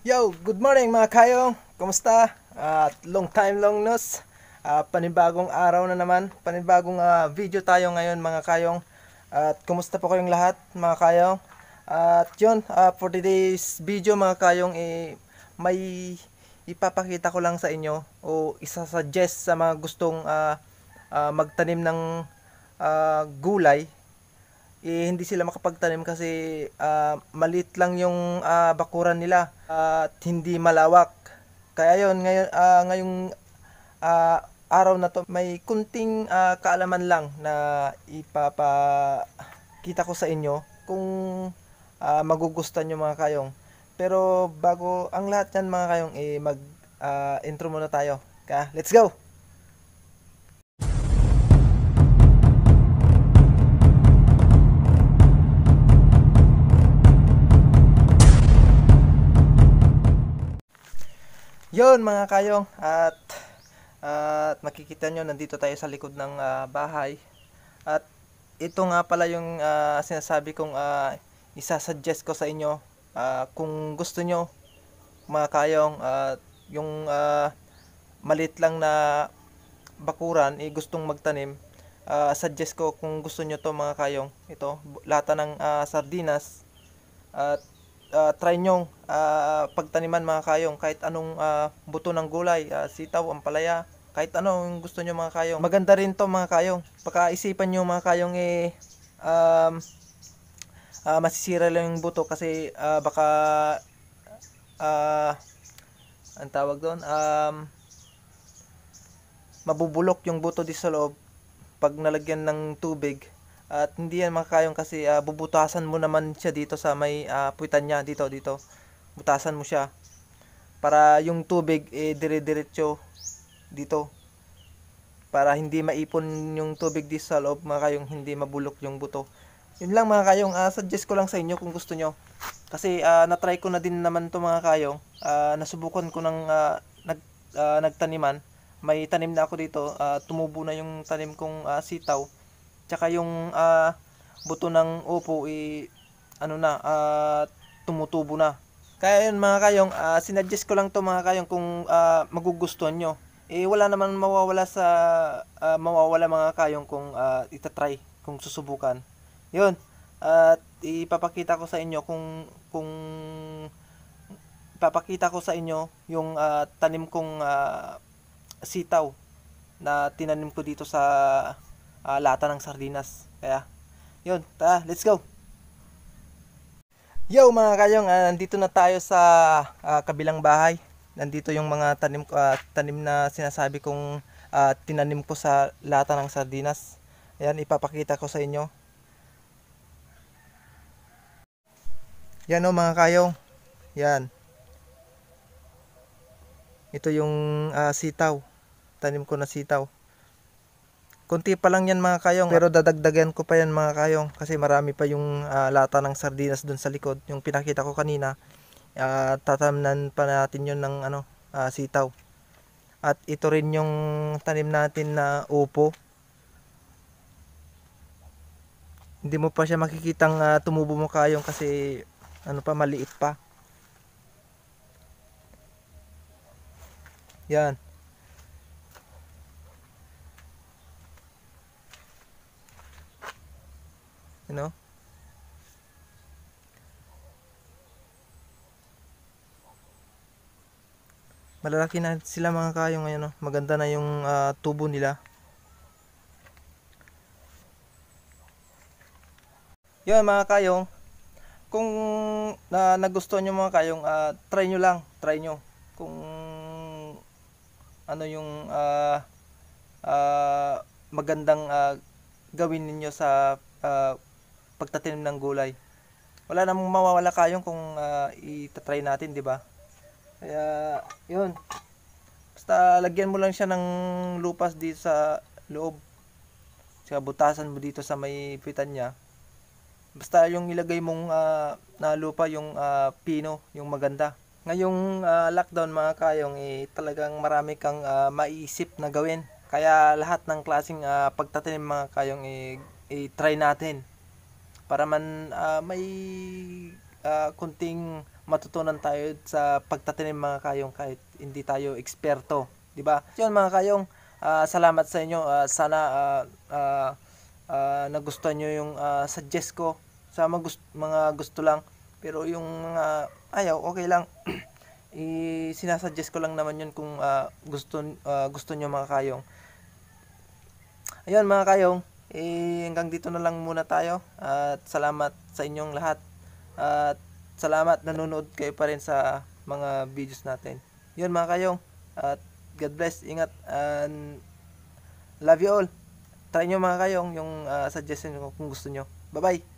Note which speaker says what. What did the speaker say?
Speaker 1: Yo, good morning mga kayong. Kumusta? At long time long nos. Panibagong araw na naman. Panibagong video tayo ngayon mga kayong. At kumusta po kayong lahat mga kayong? At yun, for today's video mga kayong, may ipapakita ko lang sa inyo o isa-suggest sa mga gustong magtanim ng gulay. Hindi sila makapagtanim kasi maliit lang yung bakuran nila at hindi malawak. Kaya yon ngayon, ngayong araw na to may kunting kaalaman lang na ipapakita ko sa inyo kung magugustuhan nyo mga kayong. Pero bago ang lahat yan mga kayong, mag intro muna tayo. Kaya let's go! Yon mga kayong, at makikita nyo nandito tayo sa likod ng bahay. At ito nga pala yung sinasabi kong isa-suggest ko sa inyo kung gusto nyo mga kayong, yung maliit lang na bakuran gustong magtanim. Suggest ko kung gusto nyo to mga kayong, ito lata ng sardinas. At try nyong pagtaniman mga kayong kahit anong buto ng gulay, sitaw, ampalaya, kahit ano yung gusto nyo mga kayong. Maganda rin to mga kayong. Pagkaisipan nyo mga kayong masisira lang yung buto kasi baka ang tawag doon, mabubulok yung buto di sa loob pag nalagyan ng tubig. At hindi yan makakayong kasi bubutasan mo naman siya dito sa may puwitan niya, dito butasan mo siya para yung tubig dire-diretso dito, para hindi maipon yung tubig dito sa loob mga kayong, hindi mabulok yung buto. Yun lang mga kayong, suggest ko lang sa inyo kung gusto nyo kasi na-try ko na din naman to mga kayong. Nasubukan ko ng nagtaniman. May tanim na ako dito, tumubo na yung tanim kong sitaw. Tsaka yung buto ng upo tumutubo na. Kaya yun mga kayong, sinuggest ko lang to mga kayong kung magugustuhan nyo. Wala naman mawawala mga kayong kung itatry, kung susubukan. Yun, at ipapakita ko sa inyo kung ipapakita ko sa inyo yung tanim kong sitaw na tinanim ko dito sa lata ng sardinas. Kaya yun, let's go. Yo mga kayong, nandito na tayo sa kabilang bahay. Nandito yung mga tanim na sinasabi kong tinanim ko sa lata ng sardinas. Ayan, ipapakita ko sa inyo. Yan o mga kayong, yan, ito yung sitaw, tanim ko na sitaw. Kunti pa lang yan mga kayong, pero dadagdagan ko pa yan mga kayong kasi marami pa yung lata ng sardinas dun sa likod, yung pinakita ko kanina. Tatamnan pa natin yun ng sitaw. At ito rin yung tanim natin na upo. Hindi mo pa siya makikitang tumubo mo kayong kasi maliit pa. Yan. You know? Malalaki na sila mga kayong ngayon, no? Maganda na yung tubo nila. Yun mga kayong, kung nagustuhan nyo mga kayong, try nyo lang, try nyo kung ano yung magandang gawin ninyo sa pagtatanim ng gulay. Wala namang mawawala kayong kung itatry natin, di ba? Kaya yun, basta lagyan mo lang siya ng lupas dito sa loob, saka butasan mo dito sa may pitan niya. Basta yung ilagay mong na lupa yung pino, yung maganda. Ngayong lockdown mga kayong, talagang marami kang maiisip na gawin. Kaya lahat ng klaseng pagtatanim mga kayong i-try natin para man may kunting matutunan tayo sa pagtatanim mga kayong kahit hindi tayo eksperto, 'di ba? Yun mga kayong, salamat sa inyo. Sana nagustuhan nyo yung suggest ko sa mga gusto lang, pero yung mga ayaw okay lang. Sinasuggest ko lang naman yun kung gusto nyo mga kayong. Ayun mga kayong, hanggang dito na lang muna tayo at salamat sa inyong lahat at salamat nanonood kayo pa rin sa mga videos natin. Yun mga kayong, at God bless, ingat, and love you all. Try nyo mga kayong yung suggestion ko kung gusto nyo. Bye bye.